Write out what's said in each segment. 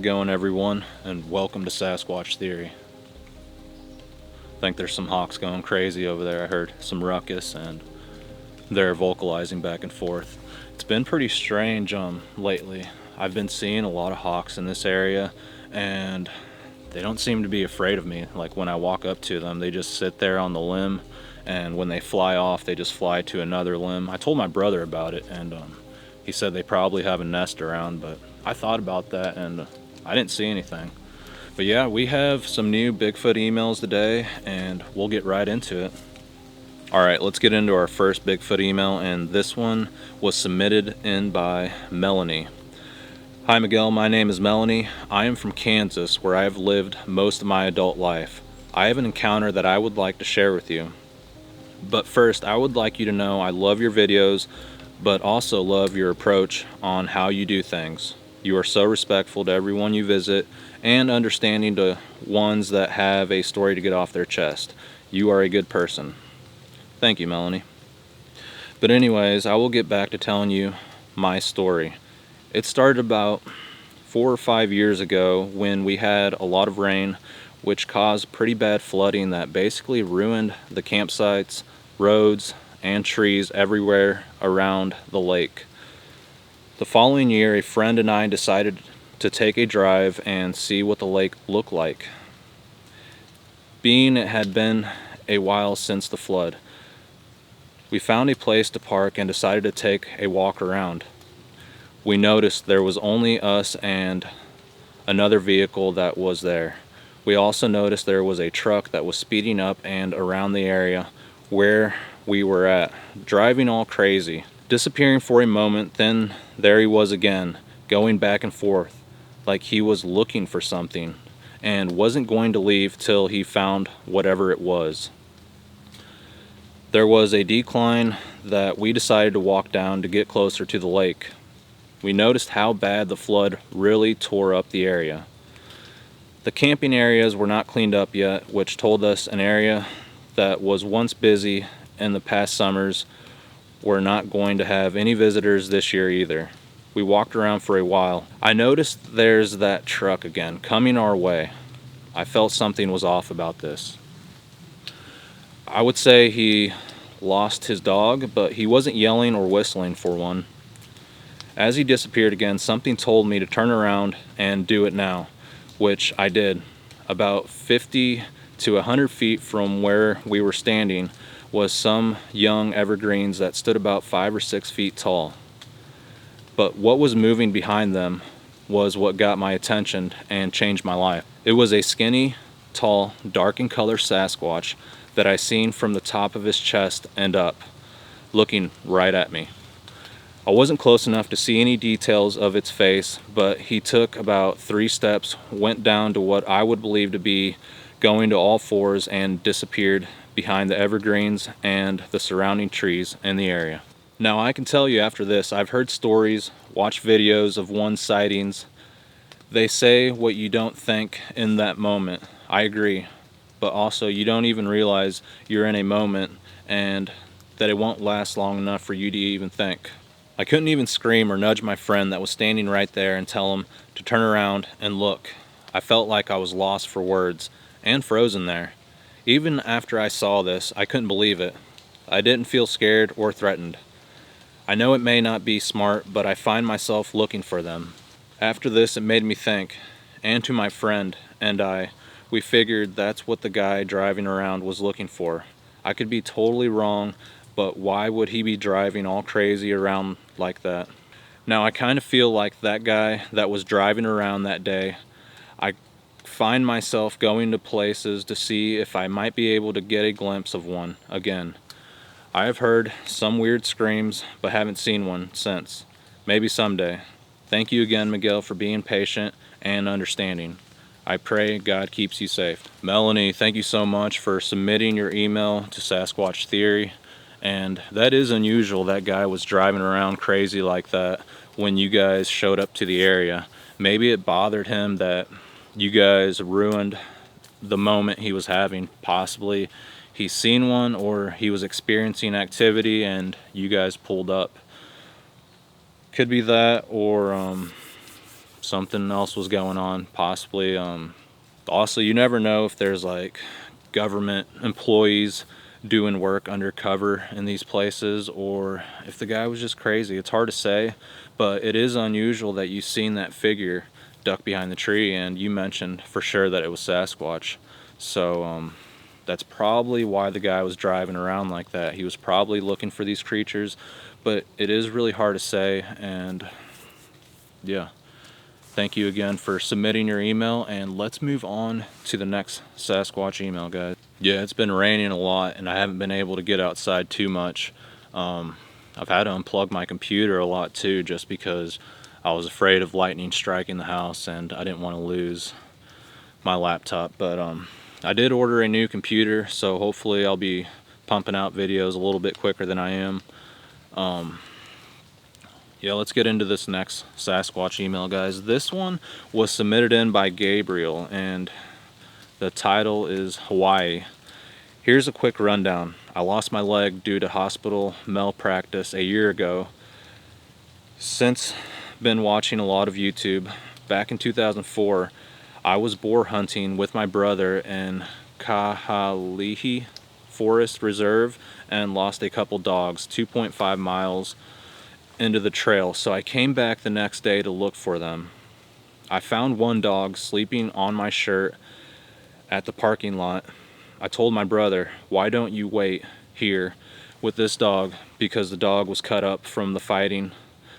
going, everyone, and welcome to Sasquatch Theory. I think there's some hawks going crazy over there. I heard some ruckus and they're vocalizing back and forth. It's been pretty strange lately. I've been seeing a lot of hawks in this area and they don't seem to be afraid of me. Like when I walk up to them, they just sit there on the limb, and when they fly off, they just fly to another limb. I told my brother about it, and he said they probably have a nest around, but I thought about that and I didn't see anything. But yeah, we have some new Bigfoot emails today and we'll get right into it. Alright, let's get into our first Bigfoot email, and this one was submitted in by Melanie. Hi Miguel, my name is Melanie. I am from Kansas, where I have lived most of my adult life. I have an encounter that I would like to share with you. But first, I would like you to know I love your videos, but also love your approach on how you do things. You are so respectful to everyone you visit and understanding to ones that have a story to get off their chest. You are a good person. Thank you, Melanie. But anyways, I will get back to telling you my story. It started about 4 or 5 years ago when we had a lot of rain, which caused pretty bad flooding that basically ruined the campsites, roads, and trees everywhere around the lake. The following year, a friend and I decided to take a drive and see what the lake looked like. Being it had been a while since the flood, we found a place to park and decided to take a walk around. We noticed there was only us and another vehicle that was there. We also noticed there was a truck that was speeding up and around the area where we were at, driving all crazy, disappearing for a moment, then there he was again, going back and forth like he was looking for something and wasn't going to leave till he found whatever it was. There was a decline that we decided to walk down to get closer to the lake. We noticed how bad the flood really tore up the area. The camping areas were not cleaned up yet, which told us an area that was once busy in the past summers were not going to have any visitors this year either. We walked around for a while. I noticed there's that truck again coming our way. I felt something was off about this. I would say he lost his dog, but he wasn't yelling or whistling for one. As he disappeared again, something told me to turn around and do it now, which I did. About 50 to 100 feet from where we were standing was some young evergreens that stood about 5 or 6 feet tall. But what was moving behind them was what got my attention and changed my life. It was a skinny, tall, dark in color Sasquatch that I seen from the top of his chest and up, looking right at me. I wasn't close enough to see any details of its face, but he took about 3 steps, went down to what I would believe to be going to all fours, and disappeared behind the evergreens and the surrounding trees in the area. Now I can tell you after this, I've heard stories, watched videos of one sightings. They say what you don't think in that moment. I agree, but also you don't even realize you're in a moment and that it won't last long enough for you to even think. I couldn't even scream or nudge my friend that was standing right there and tell him to turn around and look. I felt like I was lost for words and frozen there. Even after I saw this, I couldn't believe it. I didn't feel scared or threatened. I know it may not be smart, but I find myself looking for them. After this, it made me think, and to my friend and we figured that's what the guy driving around was looking for. I could be totally wrong, but why would he be driving all crazy around like that? Now I kind of feel like that guy that was driving around that day, I find myself going to places to see if I might be able to get a glimpse of one again. I have heard some weird screams, but haven't seen one since. Maybe someday. Thank you again, Miguel, for being patient and understanding. I pray God keeps you safe. Melanie, thank you so much for submitting your email to Sasquatch Theory. And that is unusual. That guy was driving around crazy like that when you guys showed up to the area. Maybe it bothered him that you guys ruined the moment he was having. Possibly he's seen one, or he was experiencing activity and you guys pulled up. Could be that, or something else was going on, possibly. Also, you never know if there's like government employees doing work undercover in these places, or if the guy was just crazy. It's hard to say, but it is unusual that you've seen that figure duck behind the tree, and you mentioned for sure that it was Sasquatch. So that's probably why the guy was driving around like that. He was probably looking for these creatures, but it is really hard to say. And yeah, thank you again for submitting your email, and let's move on to the next Sasquatch email, guys. Yeah, it's been raining a lot and I haven't been able to get outside too much. I've had to unplug my computer a lot too, just because I was afraid of lightning striking the house and I didn't want to lose my laptop. But I did order a new computer, so hopefully I'll be pumping out videos a little bit quicker than I am. Yeah, let's get into this next Sasquatch email, guys. This one was submitted in by Gabriel, and the title is Hawaii. Here's a quick rundown. I lost my leg due to hospital malpractice a year ago. Since been watching a lot of YouTube. Back in 2004, I was boar hunting with my brother in Kahalihi Forest Reserve and lost a couple dogs 2.5 miles into the trail, so I came back the next day to look for them. I found one dog sleeping on my shirt at the parking lot. I told my brother, why don't you wait here with this dog, because the dog was cut up from the fighting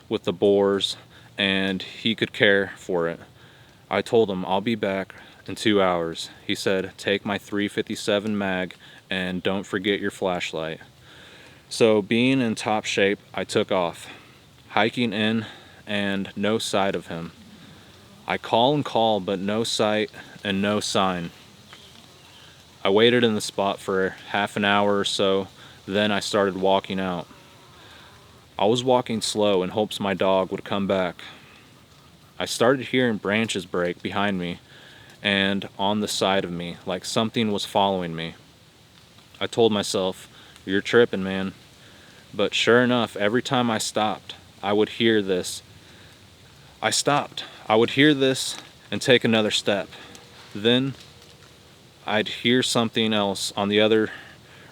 with the boars and he could care for it. I told him, I'll be back in 2 hours. He said, take my 357 mag and don't forget your flashlight. So being in top shape, I took off, hiking in and no sight of him. I call and call, but no sight and no sign. I waited in the spot for half an hour or so, then I started walking out. I was walking slow in hopes my dog would come back. I started hearing branches break behind me and on the side of me, like something was following me. I told myself, you're tripping, man. But sure enough, every time I stopped, I would hear this. I stopped. I would hear this and take another step. Then I'd hear something else on the other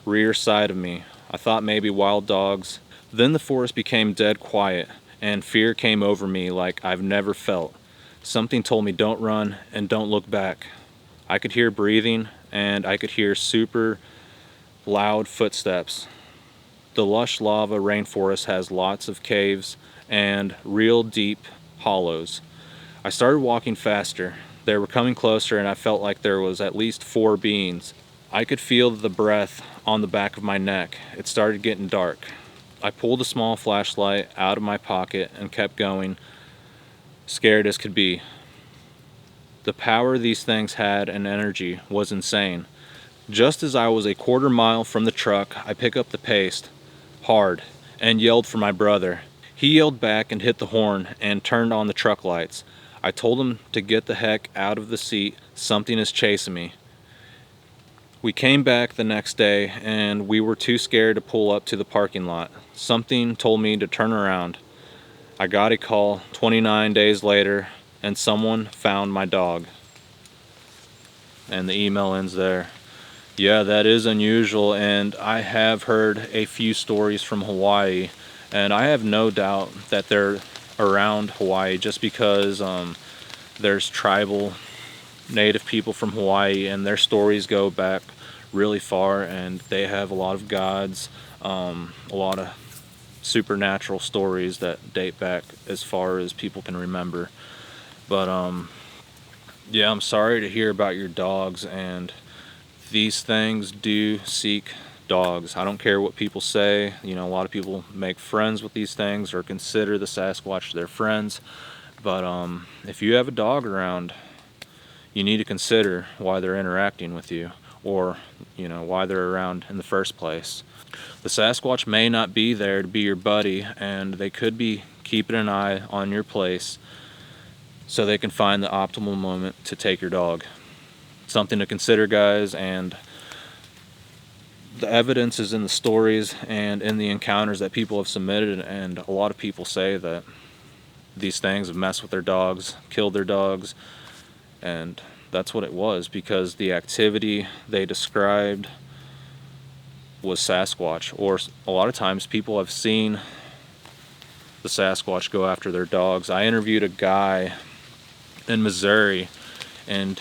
rear side of me. I thought maybe wild dogs. Then the forest became dead quiet and fear came over me like I've never felt. Something told me don't run and don't look back. I could hear breathing and I could hear super loud footsteps. The lush lava rainforest has lots of caves and real deep hollows. I started walking faster. They were coming closer and I felt like there was at least 4 beings. I could feel the breath on the back of my neck. It started getting dark. I pulled a small flashlight out of my pocket and kept going, scared as could be. The power these things had and energy was insane. Just as I was a quarter mile from the truck, I picked up the pace hard and yelled for my brother. He yelled back and hit the horn and turned on the truck lights. I told him to get the heck out of the seat. Something is chasing me. We came back the next day and we were too scared to pull up to the parking lot. Something told me to turn around. I got a call 29 days later and someone found my dog. And the email ends there. Yeah, that is unusual, and I have heard a few stories from Hawaii, and I have no doubt that they're around Hawaii just because there's tribal native people from Hawaii and their stories go back really far, and they have a lot of gods, a lot of supernatural stories that date back as far as people can remember. But yeah, I'm sorry to hear about your dogs, and these things do seek dogs. I don't care what people say. You know, a lot of people make friends with these things or consider the Sasquatch their friends. But if you have a dog around, you need to consider why they're interacting with you, or, you know, why they're around in the first place. The Sasquatch may not be there to be your buddy, and they could be keeping an eye on your place so they can find the optimal moment to take your dog. Something to consider, guys, and the evidence is in the stories and in the encounters that people have submitted, and a lot of people say that these things have messed with their dogs, killed their dogs, and that's what it was, because the activity they described was Sasquatch. Or a lot of times people have seen the Sasquatch go after their dogs. I interviewed a guy in Missouri, and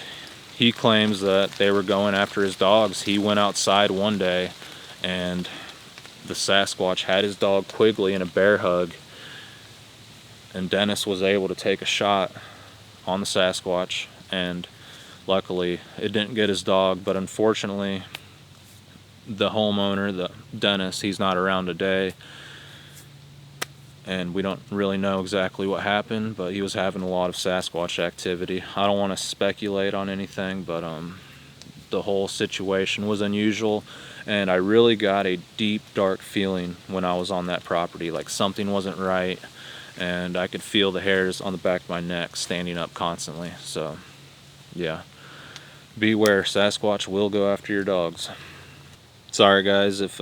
he claims that they were going after his dogs. He went outside one day and the Sasquatch had his dog Quigley in a bear hug, and Dennis was able to take a shot on the Sasquatch, and luckily it didn't get his dog. But unfortunately, the homeowner, the Dennis, he's not around today, and we don't really know exactly what happened, but he was having a lot of Sasquatch activity. I don't want to speculate on anything, but the whole situation was unusual, and I really got a deep, dark feeling when I was on that property, like something wasn't right, and I could feel the hairs on the back of my neck standing up constantly. So yeah, beware, Sasquatch will go after your dogs. Sorry guys if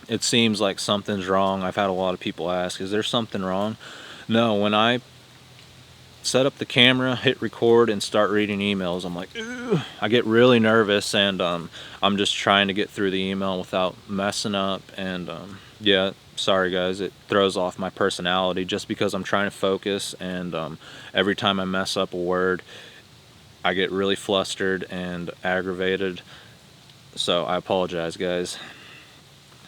it seems like something's wrong. I've had a lot of people ask, is there something wrong? No, when I set up the camera, hit record, and start reading emails, I'm like, ugh. I get really nervous, and I'm just trying to get through the email without messing up. And yeah, sorry guys, it throws off my personality just because I'm trying to focus, and every time I mess up a word, I get really flustered and aggravated. So I apologize guys.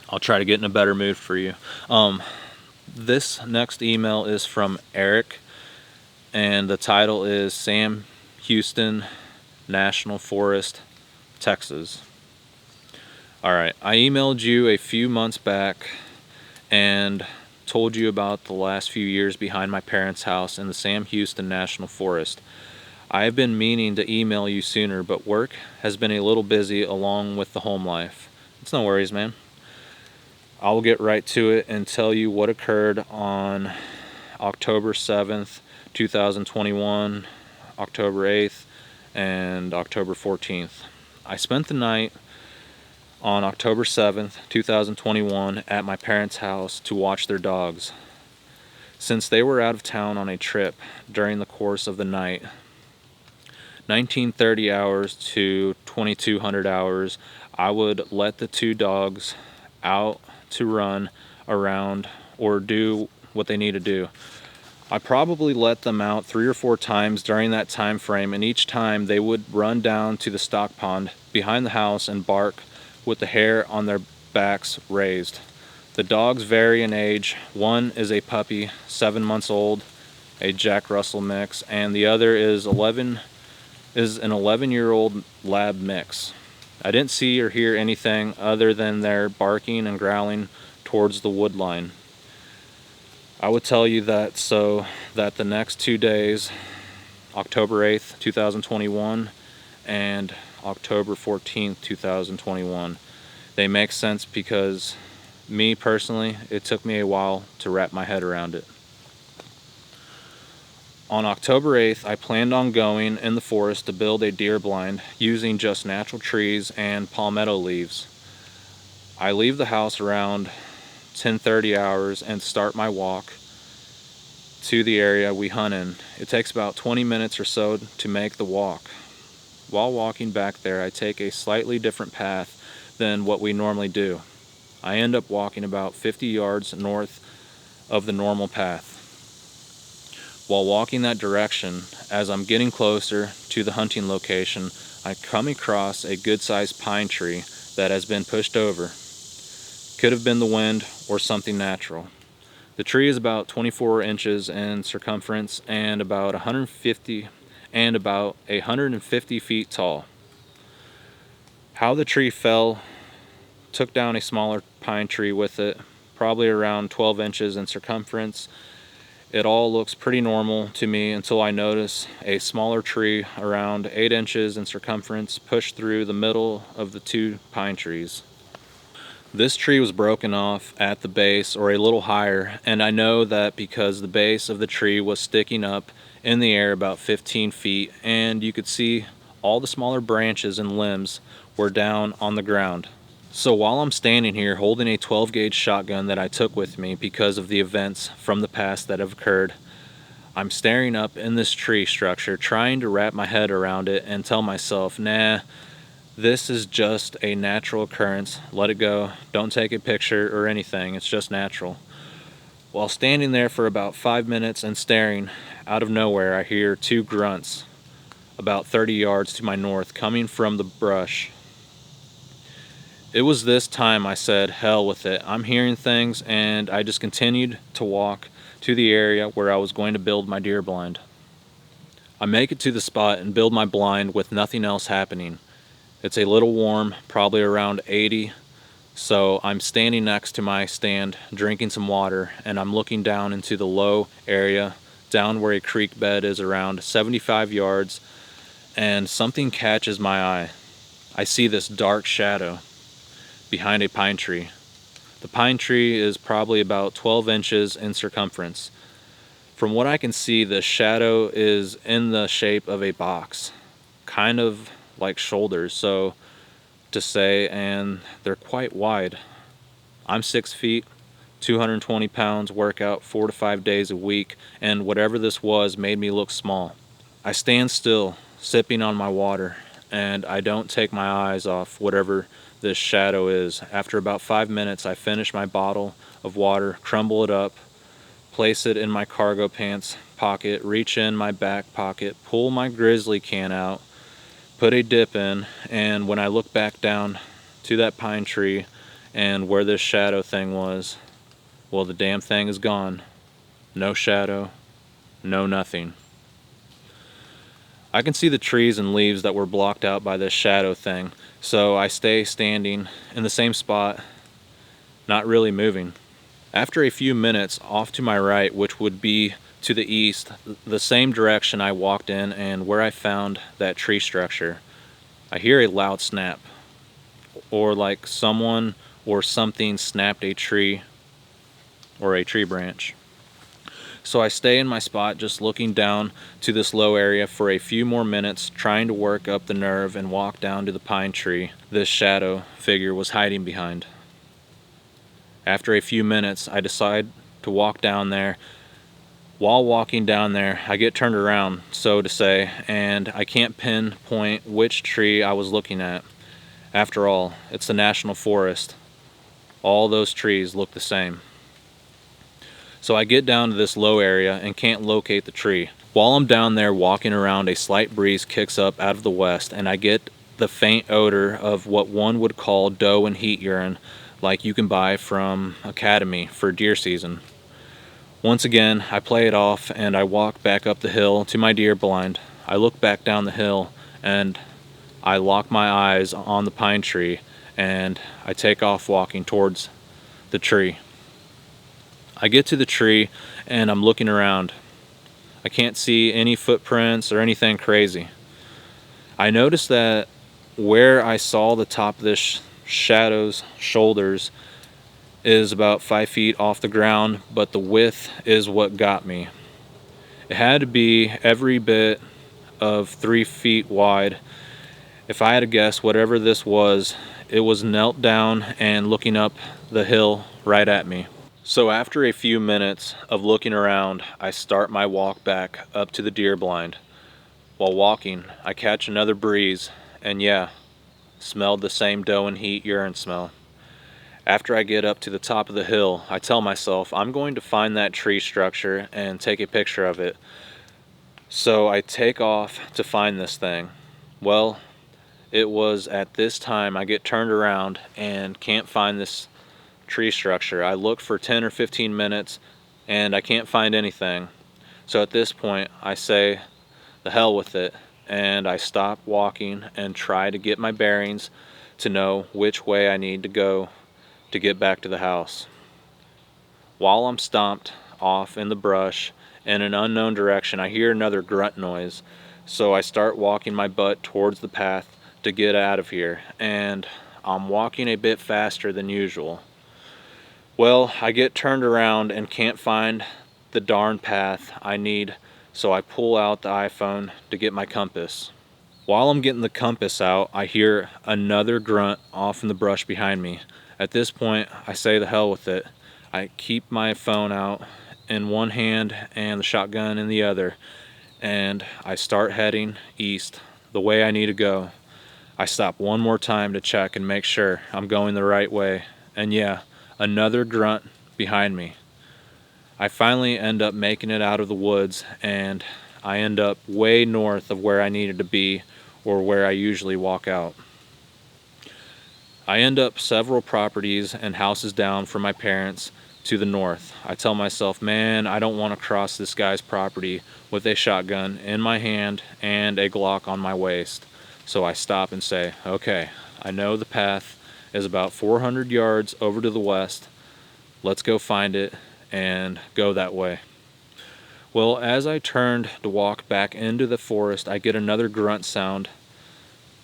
I'll try to get in a better mood for you. This next email is from Eric, and the title is Sam Houston National Forest, Texas. Alright, I emailed you a few months back and told you about the last few years behind my parents' house in the Sam Houston National Forest. I have been meaning to email you sooner, but work has been a little busy along with the home life. It's no worries, man. I will get right to it and tell you what occurred on October 7th, 2021, October 8th, and October 14th. I spent the night on October 7th, 2021 at my parents' house to watch their dogs. Since they were out of town on a trip during the course of the night, 1930 hours to 2200 hours, I would let the two dogs out to run around or do what they need to do. I probably let them out 3 or 4 times during that time frame, and each time they would run down to the stock pond behind the house and bark with the hair on their backs raised. The dogs vary in age. One is a puppy, 7 months old, a Jack Russell mix, and the other is an 11-year-old lab mix. I didn't see or hear anything other than their barking and growling towards the wood line. I would tell you that so that the next 2 days, October 8th, 2021 and October 14th, 2021, they make sense because me personally, it took me a while to wrap my head around it. On October 8th, I planned on going in the forest to build a deer blind using just natural trees and palmetto leaves. I leave the house around 10:30 hours and start my walk to the area we hunt in. It takes about 20 minutes or so to make the walk. While walking back there, I take a slightly different path than what we normally do. I end up walking about 50 yards north of the normal path. While walking that direction, as I'm getting closer to the hunting location, I come across a good-sized pine tree that has been pushed over. Could have been the wind or something natural. The tree is about 24 inches in circumference and about 150 feet tall. How the tree fell took down a smaller pine tree with it, probably around 12 inches in circumference. It all looks pretty normal to me until I notice a smaller tree around 8 inches in circumference push through the middle of the 2 pine trees. This tree was broken off at the base or a little higher, and I know that because the base of the tree was sticking up in the air about 15 feet, and you could see all the smaller branches and limbs were down on the ground. So while I'm standing here holding a 12 gauge shotgun that I took with me because of the events from the past that have occurred, I'm staring up in this tree structure, trying to wrap my head around it and tell myself, nah, this is just a natural occurrence. Let it go. Don't take a picture or anything. It's just natural. While standing there for about 5 minutes and staring, out of nowhere I hear two grunts about 30 yards to my north coming from the brush. It was this time I said, hell with it. I'm hearing things, and I just continued to walk to the area where I was going to build my deer blind. I make it to the spot and build my blind with nothing else happening. It's a little warm, probably around 80, so I'm standing next to my stand drinking some water, and I'm looking down into the low area, down where a creek bed is around 75 yards, and something catches my eye. I see this dark shadow behind a pine tree. The pine tree is probably about 12 inches in circumference. From what I can see, the shadow is in the shape of a box, kind of like shoulders, so to say, and they're quite wide. I'm 6 feet, 220 pounds, work out 4 to 5 days a week, and whatever this was made me look small. I stand still, sipping on my water, and I don't take my eyes off whatever this shadow is. After about 5 minutes, I finish my bottle of water, crumble it up, place it in my cargo pants pocket, reach in my back pocket, pull my grizzly can out, put a dip in, and when I look back down to that pine tree and where this shadow thing was, well, the damn thing is gone. No shadow, no nothing. I can see the trees and leaves that were blocked out by this shadow thing, so I stay standing in the same spot, not really moving. After a few minutes, off to my right, which would be to the east, the same direction I walked in and where I found that tree structure, I hear a loud snap, or like someone or something snapped a tree or a tree branch. So I stay in my spot just looking down to this low area for a few more minutes, trying to work up the nerve and walk down to the pine tree this shadow figure was hiding behind. After a few minutes, I decide to walk down there. While walking down there, I get turned around, so to say, and I can't pinpoint which tree I was looking at. After all, it's the national forest. All those trees look the same. So I get down to this low area and can't locate the tree. While I'm down there walking around, a slight breeze kicks up out of the west, and I get the faint odor of what one would call doe and heat urine, like you can buy from Academy for deer season. Once again, I play it off and I walk back up the hill to my deer blind. I look back down the hill and I lock my eyes on the pine tree and I take off walking towards the tree. I get to the tree and I'm looking around. I can't see any footprints or anything crazy. I noticed that where I saw the top of this shadow's shoulders is about 5 feet off the ground, but the width is what got me. It had to be every bit of 3 feet wide. If I had to guess, whatever this was, it was knelt down and looking up the hill right at me. So after a few minutes of looking around, I start my walk back up to the deer blind. While walking, I catch another breeze, and yeah, smelled the same doe and heat urine smell. After I get up to the top of the hill, I tell myself I'm going to find that tree structure and take a picture of it. So I take off to find this thing. Well, it was at this time I get turned around and can't find this tree structure. I look for 10 or 15 minutes and I can't find anything. So at this point I say the hell with it, and I stop walking and try to get my bearings to know which way I need to go to get back to the house. While I'm stomped off in the brush in an unknown direction, I hear another grunt noise. So I start walking my butt towards the path to get out of here, and I'm walking a bit faster than usual. Well, I get turned around and can't find the darn path I need, so I pull out the iPhone to get my compass. While I'm getting the compass out, I hear another grunt off in the brush behind me. At this point, I say the hell with it. I keep my phone out in one hand and the shotgun in the other, and I start heading east the way I need to go. I stop one more time to check and make sure I'm going the right way, and yeah, another grunt behind me. I finally end up making it out of the woods, and I end up way north of where I needed to be, or where I usually walk out. I end up several properties and houses down from my parents to the north. I tell myself, man, I don't want to cross this guy's property with a shotgun in my hand and a Glock on my waist. So I stop and say, okay, I know the path is about 400 yards over to the west. Let's go find it and go that way. Well, as I turned to walk back into the forest, I get another grunt sound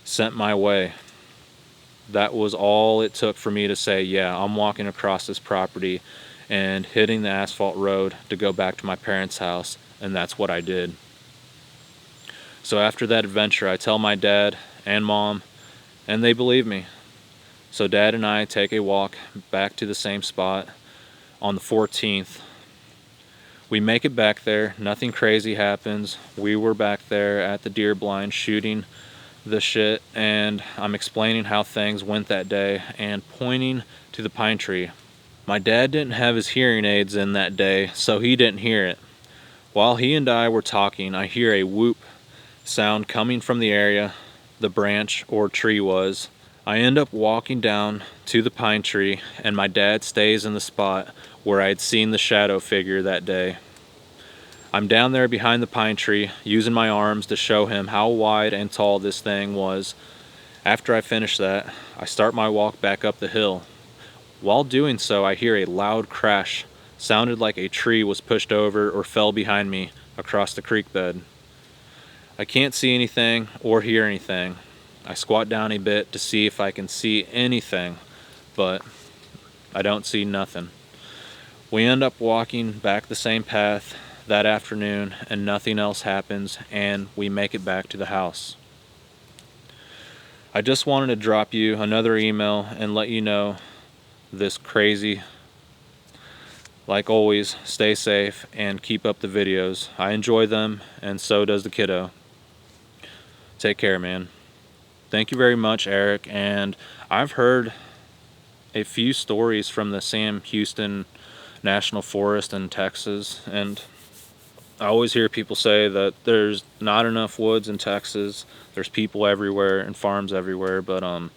sent my way. That was all it took for me to say, yeah, I'm walking across this property and hitting the asphalt road to go back to my parents' house, and that's what I did. So after that adventure, I tell my dad and mom, and they believe me. So Dad and I take a walk back to the same spot on the 14th. We make it back there, nothing crazy happens. We were back there at the deer blind shooting the shit, and I'm explaining how things went that day and pointing to the pine tree. My dad didn't have his hearing aids in that day, so he didn't hear it. While he and I were talking, I hear a whoop sound coming from the area the branch or tree was. I end up walking down to the pine tree, and my dad stays in the spot where I had seen the shadow figure that day. I'm down there behind the pine tree, using my arms to show him how wide and tall this thing was. After I finish that, I start my walk back up the hill. While doing so, I hear a loud crash. Sounded like a tree was pushed over or fell behind me across the creek bed. I can't see anything or hear anything. I squat down a bit to see if I can see anything, but I don't see nothing. We end up walking back the same path that afternoon, and nothing else happens, and we make it back to the house. I just wanted to drop you another email and let you know this crazy. Like always, stay safe and keep up the videos. I enjoy them, and so does the kiddo. Take care, man. Thank you very much, Eric. And I've heard a few stories from the Sam Houston National Forest in Texas, and I always hear people say that there's not enough woods in Texas. There's people everywhere and farms everywhere, but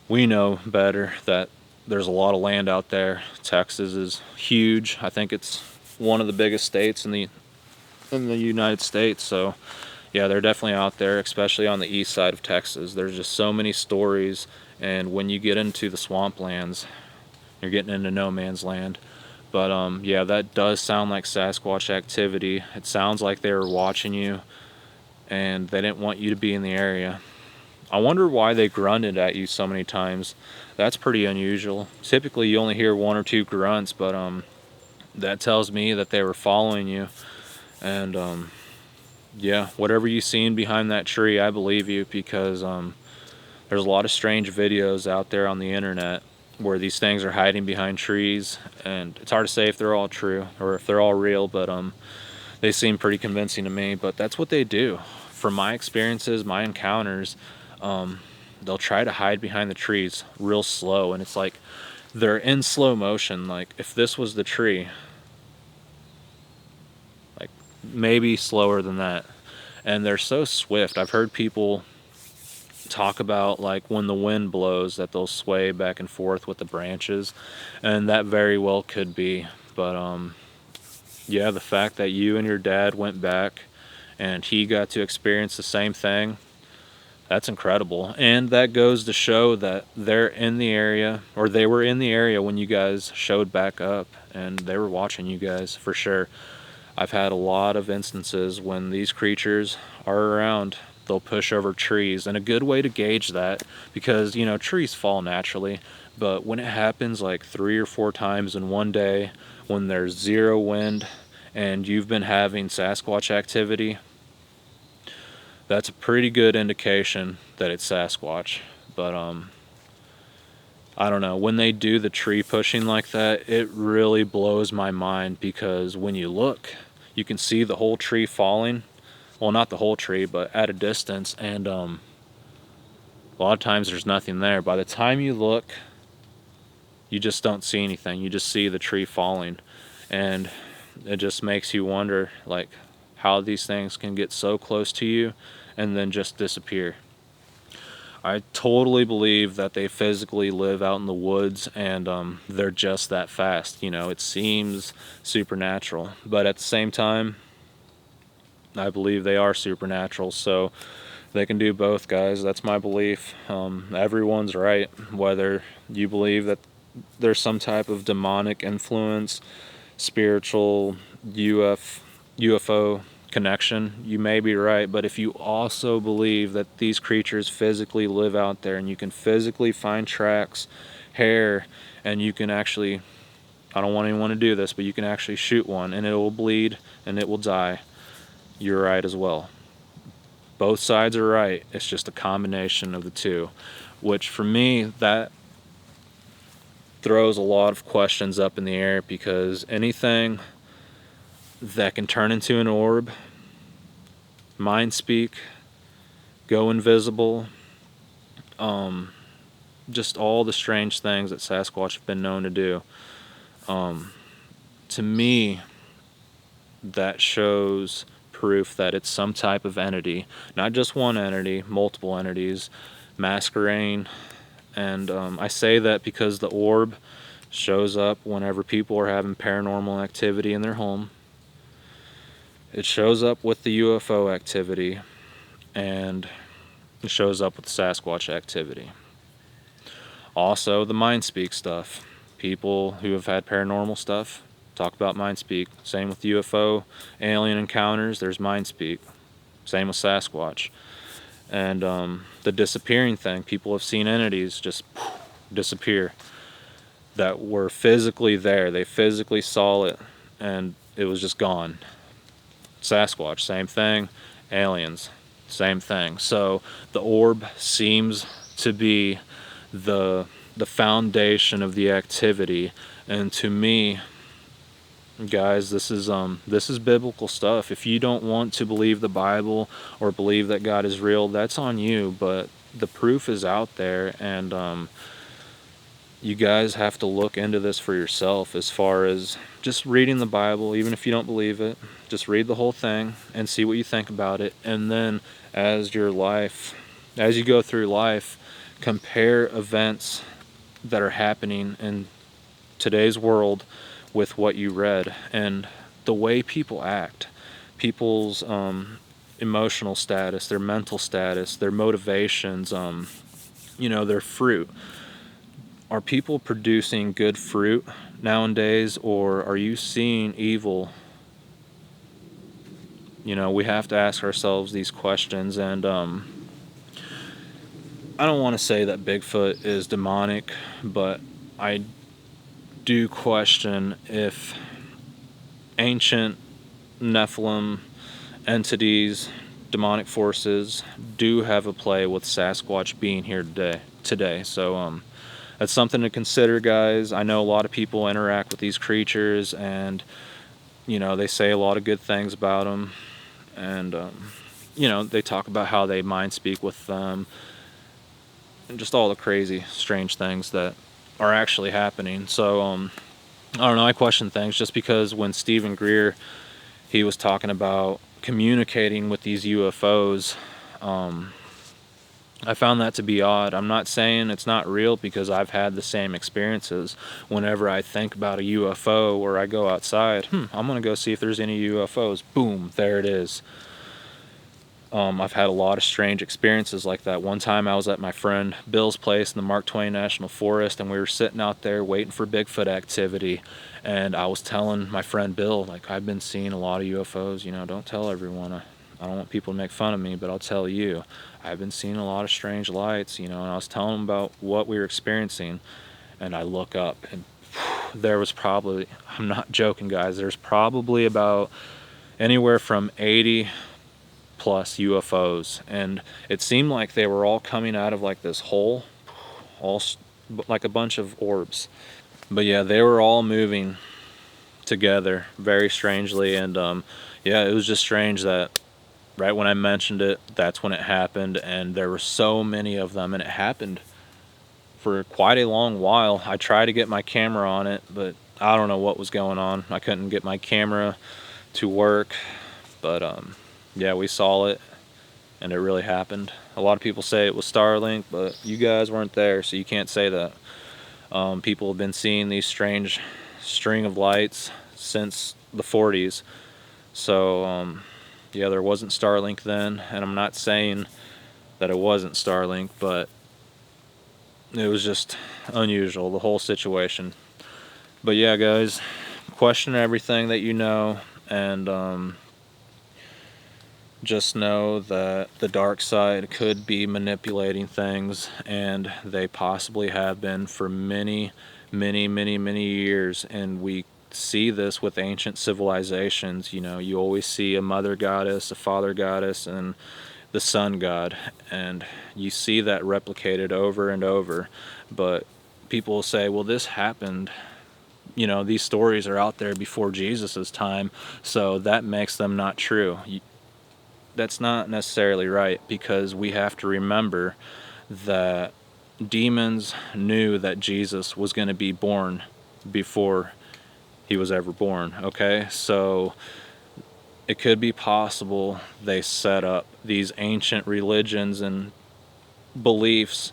we know better that there's a lot of land out there. Texas is huge. I think it's one of the biggest states in the United States. So yeah, they're definitely out there, especially on the east side of Texas. There's just so many stories, and when you get into the swamplands, you're getting into no man's land. But yeah, that does sound like Sasquatch activity. It sounds like they were watching you and they didn't want you to be in the area. I wonder why they grunted at you so many times. That's pretty unusual. Typically you only hear one or two grunts, but that tells me that they were following you. And yeah, whatever you seen behind that tree, I believe you, because there's a lot of strange videos out there on the internet where these things are hiding behind trees, and it's hard to say if they're all true or if they're all real, but they seem pretty convincing to me. But that's what they do. From my experiences, my encounters, they'll try to hide behind the trees real slow, and it's like they're in slow motion. Like if this was the tree, like maybe slower than that, and they're so swift. I've heard people talk about like when the wind blows that they'll sway back and forth with the branches, and that very well could be. But yeah, the fact that you and your dad went back and he got to experience the same thing, that's incredible. And that goes to show that they're in the area, or they were in the area when you guys showed back up, and they were watching you guys for sure. I've had a lot of instances when these creatures are around, they'll push over trees, and a good way to gauge that, because you know trees fall naturally, but when it happens like 3 or 4 times in one day, when there's zero wind and you've been having Sasquatch activity, that's a pretty good indication that it's Sasquatch. But I don't know, when they do the tree pushing like that, it really blows my mind, because when you look, you can see the whole tree falling. Well, not the whole tree, but at a distance, and a lot of times there's nothing there. By the time you look, you just don't see anything. You just see the tree falling, and it just makes you wonder, like, how these things can get so close to you and then just disappear. I totally believe that they physically live out in the woods, and they're just that fast. You know, it seems supernatural, but at the same time, I believe they are supernatural, so they can do both, guys. That's my belief. Everyone's right, whether you believe that there's some type of demonic influence, spiritual, UFO connection, you may be right. But if you also believe that these creatures physically live out there, and you can physically find tracks, hair, and you can actually, I don't want anyone to do this, but you can actually shoot one and it will bleed and it will die, you're right as well. Both sides are right. It's just a combination of the two, which for me, that throws a lot of questions up in the air, because anything that can turn into an orb, mind speak, go invisible, just all the strange things that Sasquatch have been known to do, to me, that shows proof that it's some type of entity, not just one entity, multiple entities masquerading. And I say that because the orb shows up whenever people are having paranormal activity in their home. It shows up with the UFO activity, and it shows up with the Sasquatch activity. Also, the mind speak stuff. People who have had paranormal stuff talk about mind speak. Same with UFO alien encounters, there's mind speak. Same with Sasquatch. And the disappearing thing, people have seen entities just disappear that were physically there. They physically saw it and it was just gone. Sasquatch, same thing. Aliens, same thing. So the orb seems to be the foundation of the activity, and to me, guys, this is biblical stuff. If you don't want to believe the Bible or believe that God is real, that's on you, but the proof is out there, and you guys have to look into this for yourself, as far as just reading the Bible. Even if you don't believe it, just read the whole thing and see what you think about it, and then as you go through life, compare events that are happening in today's world with what you read, and the way people act, people's emotional status, their mental status, their motivations, their fruit. Are people producing good fruit nowadays, or are you seeing evil? We have to ask ourselves these questions, and I don't want to say that Bigfoot is demonic, but I do question if ancient Nephilim entities, demonic forces, do have a play with Sasquatch being here today. So that's something to consider, guys. I know a lot of people interact with these creatures, and they say a lot of good things about them, and they talk about how they mind speak with them, and just all the crazy, strange things that are actually happening. So I don't know, I question things, just because when Stephen Greer, he was talking about communicating with these UFOs, I found that to be odd. I'm not saying it's not real, because I've had the same experiences. Whenever I think about a UFO, or I go outside, I'm gonna go see if there's any UFOs. Boom, there it is. I've had a lot of strange experiences like that. One time I was at my friend Bill's place in the Mark Twain National Forest, and we were sitting out there waiting for Bigfoot activity, and I was telling my friend Bill, like, I've been seeing a lot of UFOs, don't tell everyone. I don't want people to make fun of me, but I'll tell you, I've been seeing a lot of strange lights, and I was telling him about what we were experiencing, and I look up, and there was probably, I'm not joking, guys, there's probably about anywhere from 80 plus UFOs, and it seemed like they were all coming out of like this hole, all like a bunch of orbs. But yeah, they were all moving together very strangely, and yeah, it was just strange that right when I mentioned it, that's when it happened, and there were so many of them, and it happened for quite a long while. I tried to get my camera on it, but I don't know what was going on. I couldn't get my camera to work, but yeah, we saw it, and it really happened. A lot of people say it was Starlink, but you guys weren't there, so you can't say that. People have been seeing these strange string of lights since the 40s. So yeah, there wasn't Starlink then, and I'm not saying that it wasn't Starlink, but it was just unusual, the whole situation. But yeah, guys, question everything that you know, and just know that the dark side could be manipulating things, and they possibly have been for many, many, many, many years. And we see this with ancient civilizations. You know, you always see a mother goddess, a father goddess, and the sun god, and you see that replicated over and over. But people will say, well, this happened, you know, these stories are out there before Jesus's time, so that makes them not true. That's not necessarily right, because we have to remember that demons knew that Jesus was going to be born before he was ever born, okay? So it could be possible they set up these ancient religions and beliefs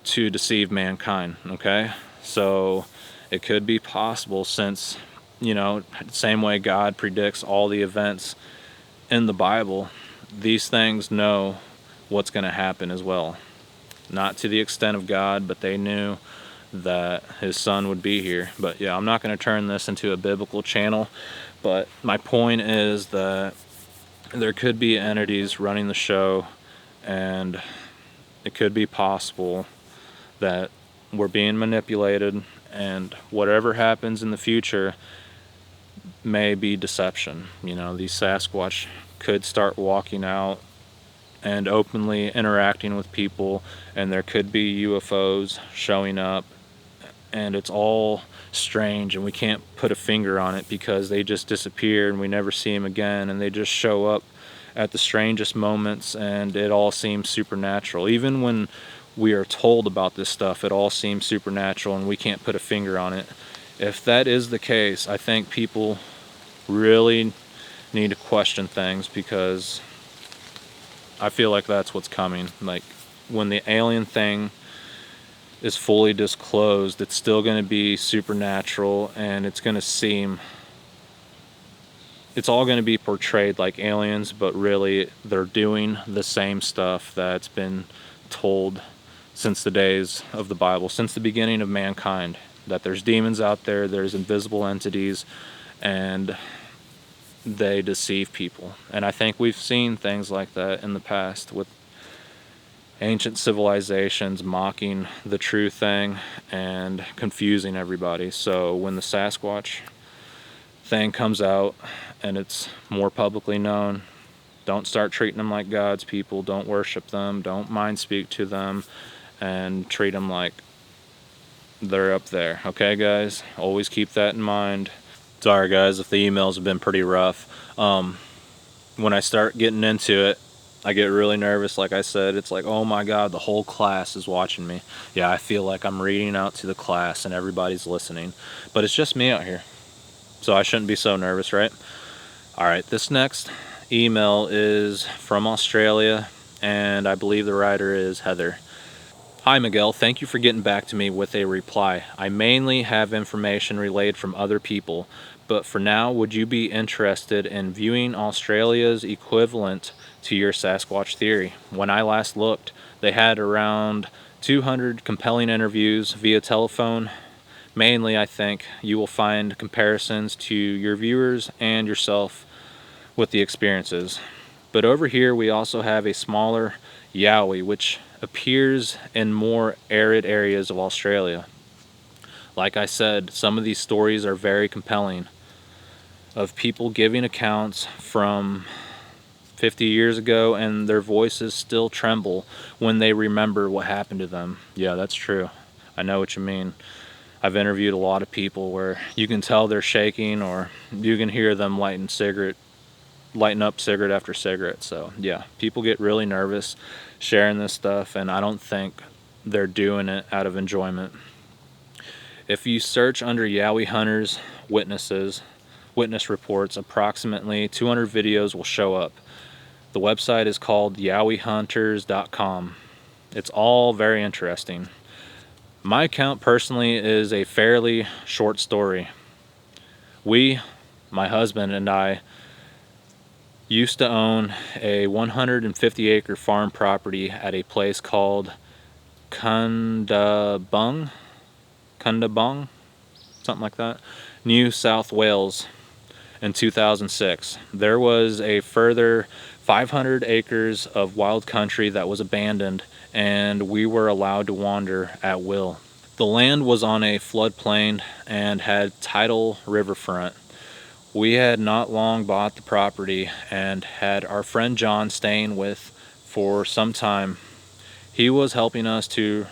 to deceive mankind, okay? So it could be possible, since, you know, same way God predicts all the events in the Bible, these things know what's going to happen as well. Not to the extent of God, but they knew that his son would be here. But yeah, I'm not going to turn this into a biblical channel, but my point is that there could be entities running the show, and it could be possible that we're being manipulated, and whatever happens in the future may be deception. You know, these Sasquatch could start walking out and openly interacting with people, and there could be UFOs showing up, and it's all strange, and we can't put a finger on it because they just disappear and we never see them again, and they just show up at the strangest moments, and it all seems supernatural. Even when we are told about this stuff, it all seems supernatural and we can't put a finger on it. If that is the case, I think people really need to question things, because I feel like that's what's coming. Like, when the alien thing is fully disclosed, it's still going to be supernatural, and it's going to seem, it's all going to be portrayed like aliens, but really they're doing the same stuff that's been told since the days of the Bible, since the beginning of mankind, that there's demons out there, there's invisible entities, and they deceive people. And I think we've seen things like that in the past, with ancient civilizations mocking the true thing and confusing everybody. So when the Sasquatch thing comes out and it's more publicly known, don't start treating them like gods, people. Don't worship them, don't mind speak to them, and treat them like they're up there. Okay, guys? Always keep that in mind. Sorry, guys, if the emails have been pretty rough. When I start getting into it, I get really nervous. Like I said, it's like, oh my God, the whole class is watching me. Yeah, I feel like I'm reading out to the class and everybody's listening. But it's just me out here, so I shouldn't be so nervous, right? Alright, this next email is from Australia, and I believe the writer is Heather. Hi Miguel, thank you for getting back to me with a reply. I mainly have information relayed from other people, but for now, would you be interested in viewing Australia's equivalent to your Sasquatch theory? When I last looked, they had around 200 compelling interviews via telephone. Mainly, I think, you will find comparisons to your viewers and yourself with the experiences. But over here, we also have a smaller Yowie, which appears in more arid areas of Australia. Like I said, some of these stories are very compelling, of people giving accounts from 50 years ago, and their voices still tremble when they remember what happened to them. Yeah, that's true. I know what you mean. I've interviewed a lot of people where you can tell they're shaking, or you can hear them lighting up cigarette after cigarette. So yeah, people get really nervous sharing this stuff, and I don't think they're doing it out of enjoyment. If you search under Yowie hunters witness reports, approximately 200 videos will show up. The website is called yowiehunters.com. It's all very interesting. My account personally is a fairly short story. My husband and I, used to own a 150-acre farm property at a place called Kundabung, something like that, New South Wales in 2006. There was a further 500 acres of wild country that was abandoned, and we were allowed to wander at will. The land was on a floodplain and had tidal riverfront. We had not long bought the property and had our friend John staying with for some time. He was helping us to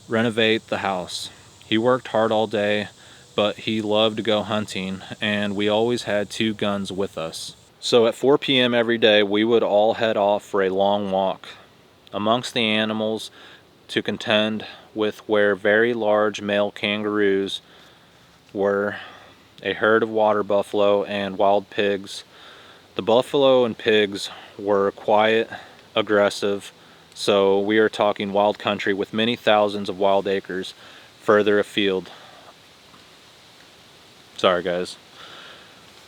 renovate the house. He worked hard all day, but he loved to go hunting, and we always had 2 guns with us. So at 4 p.m. every day, we would all head off for a long walk amongst the animals to contend with where very large male kangaroos were, a herd of water buffalo, and wild pigs. The buffalo and pigs were quiet, aggressive, so we are talking wild country with many thousands of wild acres further afield. Sorry guys.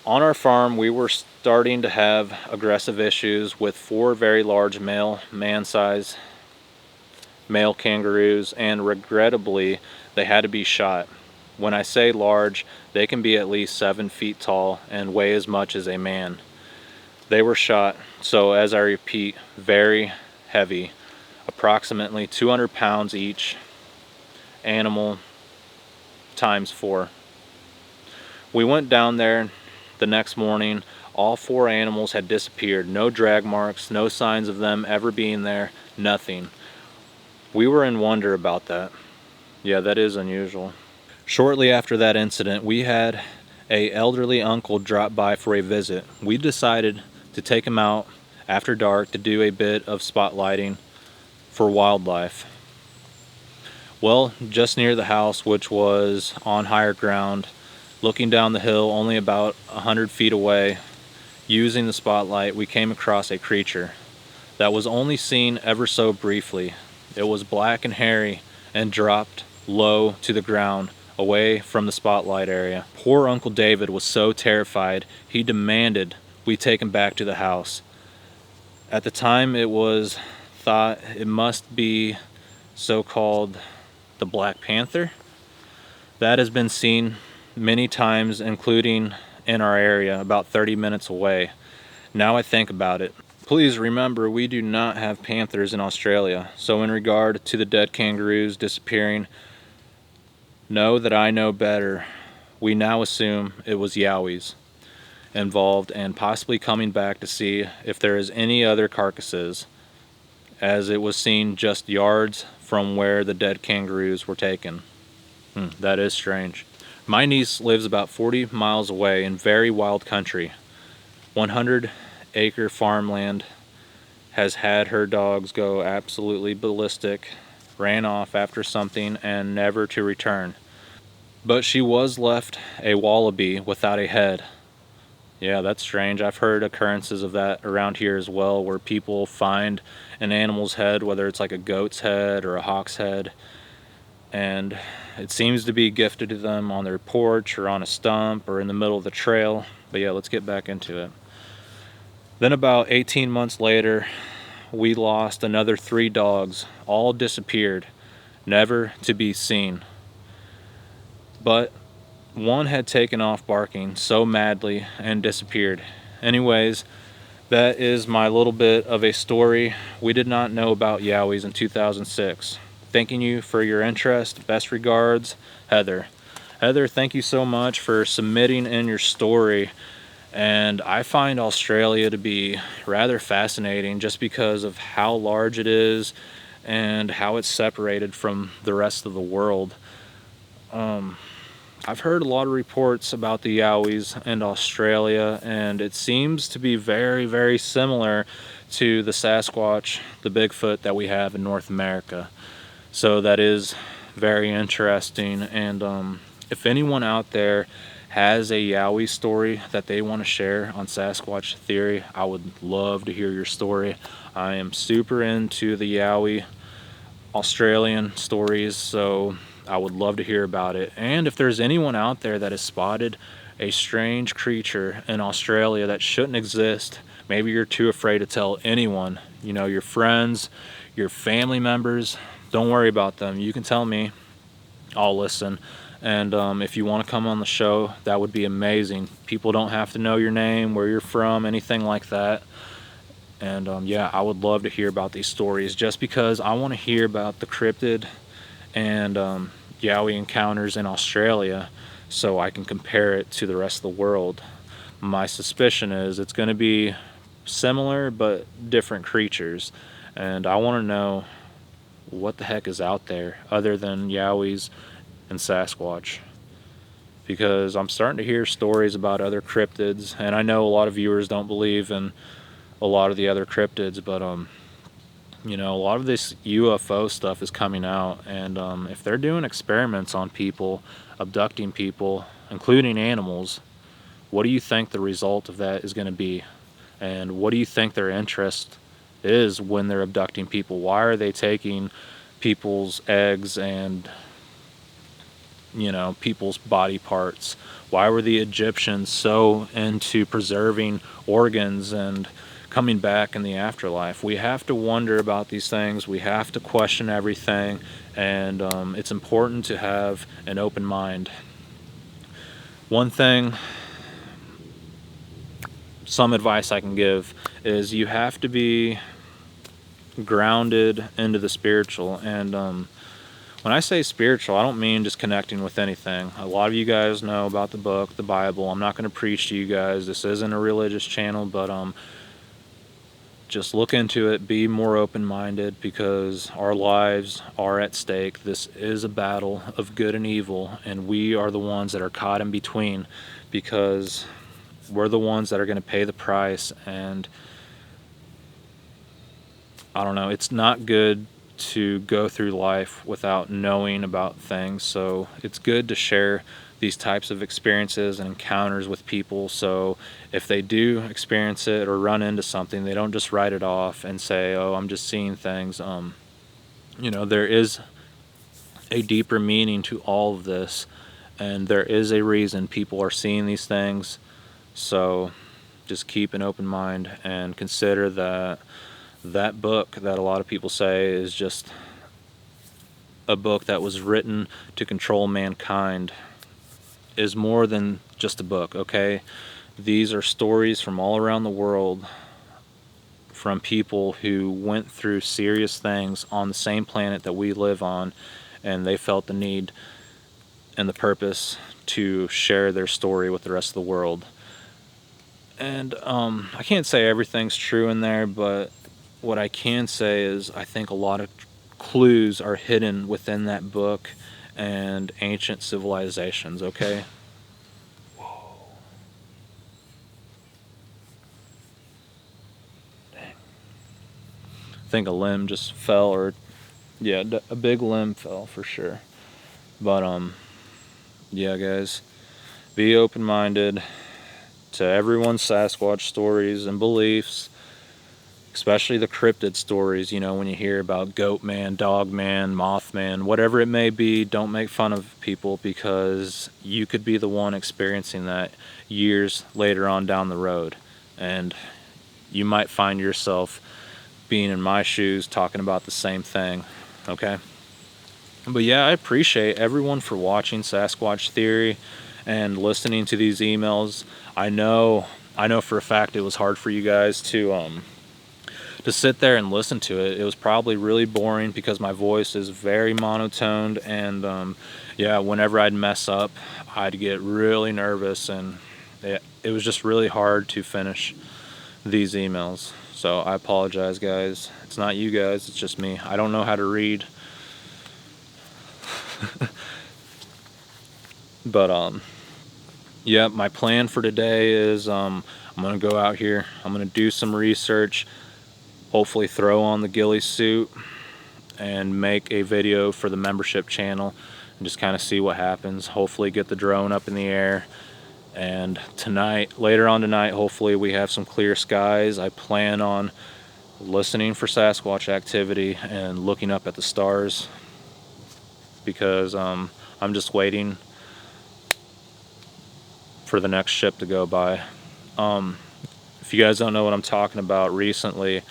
On our farm, we were starting to have aggressive issues with 4 very large man-sized male kangaroos, and regrettably they had to be shot. When I say large, they can be at least 7 feet tall and weigh as much as a man. They were shot, so as I repeat, very heavy, approximately 200 pounds each animal times 4. We went down there the next morning. All 4 animals had disappeared. No drag marks, no signs of them ever being there, nothing. We were in wonder about that. Yeah, that is unusual. Shortly after that incident, we had an elderly uncle drop by for a visit. We decided to take him out after dark to do a bit of spotlighting for wildlife. Well, just near the house, which was on higher ground, looking down the hill only about 100 feet away, using the spotlight, we came across a creature that was only seen ever so briefly. It was black and hairy and dropped low to the ground away from the spotlight area. Poor Uncle David was so terrified, he demanded we take him back to the house. At the time, it was thought it must be so-called the Black Panther. That has been seen many times, including in our area about 30 minutes away. Now I think about it. Please remember, we do not have panthers in Australia, so in regard to the dead kangaroos disappearing, know that I know better. We now assume it was yowies involved and possibly coming back to see if there is any other carcasses, as it was seen just yards from where the dead kangaroos were taken. That is strange. My niece lives about 40 miles away in very wild country. 100-acre farmland, has had her dogs go absolutely ballistic, ran off after something, and never to return. But she was left a wallaby without a head. Yeah, that's strange. I've heard occurrences of that around here as well, where people find an animal's head, whether it's like a goat's head or a hawk's head, and it seems to be gifted to them on their porch or on a stump or in the middle of the trail. But yeah, let's get back into it. Then about 18 months later, we lost another 3 dogs. All disappeared, never to be seen. But one had taken off barking so madly and disappeared. Anyways, that is my little bit of a story. We did not know about yowies in 2006. Thanking you for your interest. Best regards, Heather. Heather, thank you so much for submitting in your story And I find Australia to be rather fascinating just because of how large it is and how it's separated from the rest of the world. I've heard a lot of reports about the Yowies in Australia, and it seems to be very, very similar to the Sasquatch, the Bigfoot that we have in North America. So that is very interesting. And if anyone out there has a Yowie story that they want to share on Sasquatch Theory, I would love to hear your story. I am super into the Yowie Australian stories, so I would love to hear about it. And if there's anyone out there that has spotted a strange creature in Australia that shouldn't exist, maybe you're too afraid to tell anyone, you know, your friends, your family members, don't worry about them. You can tell me, I'll listen. And if you want to come on the show, that would be amazing. People don't have to know your name, where you're from, anything like that. And yeah, I would love to hear about these stories, just because I want to hear about the cryptid and Yowie encounters in Australia so I can compare it to the rest of the world. My suspicion is it's going to be similar but different creatures, and I want to know what the heck is out there other than Yowies and Sasquatch, because I'm starting to hear stories about other cryptids, and I know a lot of viewers don't believe in a lot of the other cryptids, but you know, a lot of this UFO stuff is coming out, and if they're doing experiments on people, abducting people, including animals, what do you think the result of that is going to be? And what do you think their interest is when they're abducting people? Why are they taking people's eggs and, you know, people's body parts? Why were the Egyptians so into preserving organs and coming back in the afterlife? We have to wonder about these things. We have to question everything, and it's important to have an open mind. One thing, some advice I can give is you have to be grounded into the spiritual. And when I say spiritual, I don't mean just connecting with anything. A lot of you guys know about the book, the Bible. I'm not going to preach to you guys. This isn't a religious channel, but just look into it. Be more open-minded, because our lives are at stake. This is a battle of good and evil, and we are the ones that are caught in between, because we're the ones that are going to pay the price. And I don't know, it's not good to go through life without knowing about things, so it's good to share these types of experiences and encounters with people, so if they do experience it or run into something, they don't just write it off and say, oh, I'm just seeing things. You know, there is a deeper meaning to all of this, and there is a reason people are seeing these things. So just keep an open mind and consider that that book that a lot of people say is just a book that was written to control mankind is more than just a book, okay? These are stories from all around the world, from people who went through serious things on the same planet that we live on, and they felt the need and the purpose to share their story with the rest of the world. And I can't say everything's true in there, but what I can say is I think a lot of clues are hidden within that book and ancient civilizations, okay? Whoa. Dang. I think a limb just fell, or yeah, a big limb fell for sure. But yeah, guys, be open-minded to everyone's Sasquatch stories and beliefs, especially the cryptid stories. You know, when you hear about Goat Man, Dog Man, Mothman, whatever it may be, don't make fun of people, because you could be the one experiencing that years later on down the road, and you might find yourself being in my shoes talking about the same thing, okay? But yeah, I appreciate everyone for watching Sasquatch Theory and listening to these emails. I know for a fact it was hard for you guys to sit there and listen to it. It was probably really boring because my voice is very monotoned, and yeah, whenever I'd mess up, I'd get really nervous, and it was just really hard to finish these emails. So I apologize, guys. It's not you guys, it's just me. I don't know how to read. But yeah, my plan for today is I'm gonna go out here, I'm gonna do some research, hopefully throw on the ghillie suit and make a video for the membership channel and just kind of see what happens. Hopefully get the drone up in the air, and later on tonight, hopefully we have some clear skies. I plan on listening for Sasquatch activity and looking up at the stars, because I'm just waiting for the next ship to go by. If you guys don't know what I'm talking about, recently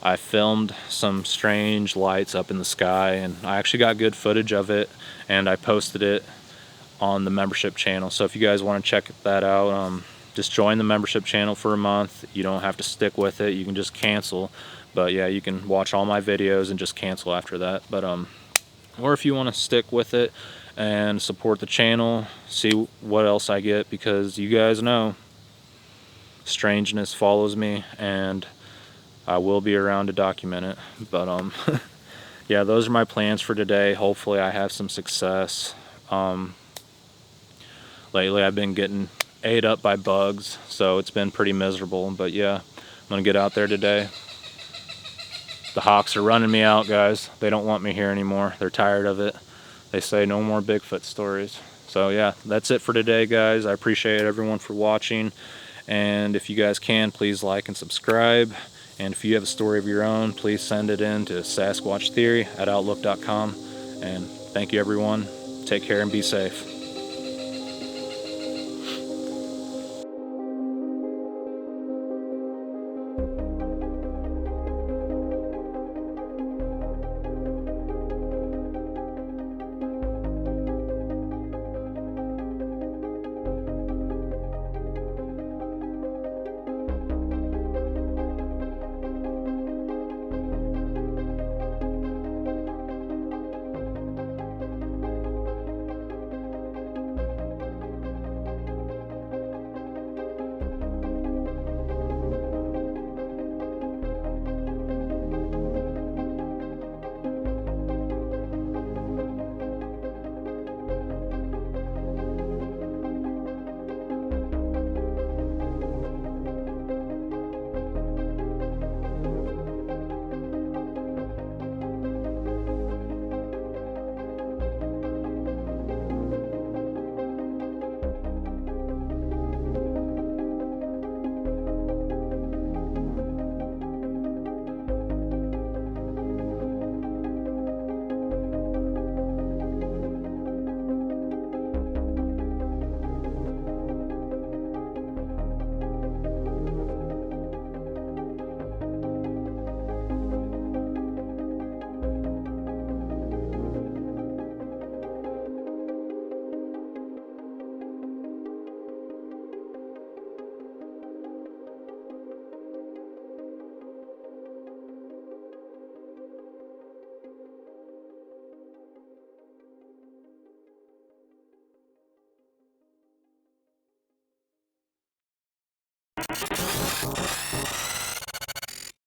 I filmed some strange lights up in the sky, and I actually got good footage of it, and I posted it on the membership channel. So if you guys want to check that out, just join the membership channel for a month. You don't have to stick with it, you can just cancel. But yeah, you can watch all my videos and just cancel after that. But or if you want to stick with it and support the channel, see what else I get, because you guys know strangeness follows me and I will be around to document it. But yeah, those are my plans for today. Hopefully I have some success. Lately I've been getting ate up by bugs, so it's been pretty miserable. But yeah, I'm gonna get out there today. The hawks are running me out, guys. They don't want me here anymore. They're tired of it. They say no more Bigfoot stories. So yeah, that's it for today, guys. I appreciate everyone for watching. And if you guys can, please like and subscribe. And if you have a story of your own, please send it in to sasquatchtheory@outlook.com. And thank you, everyone. Take care and be safe.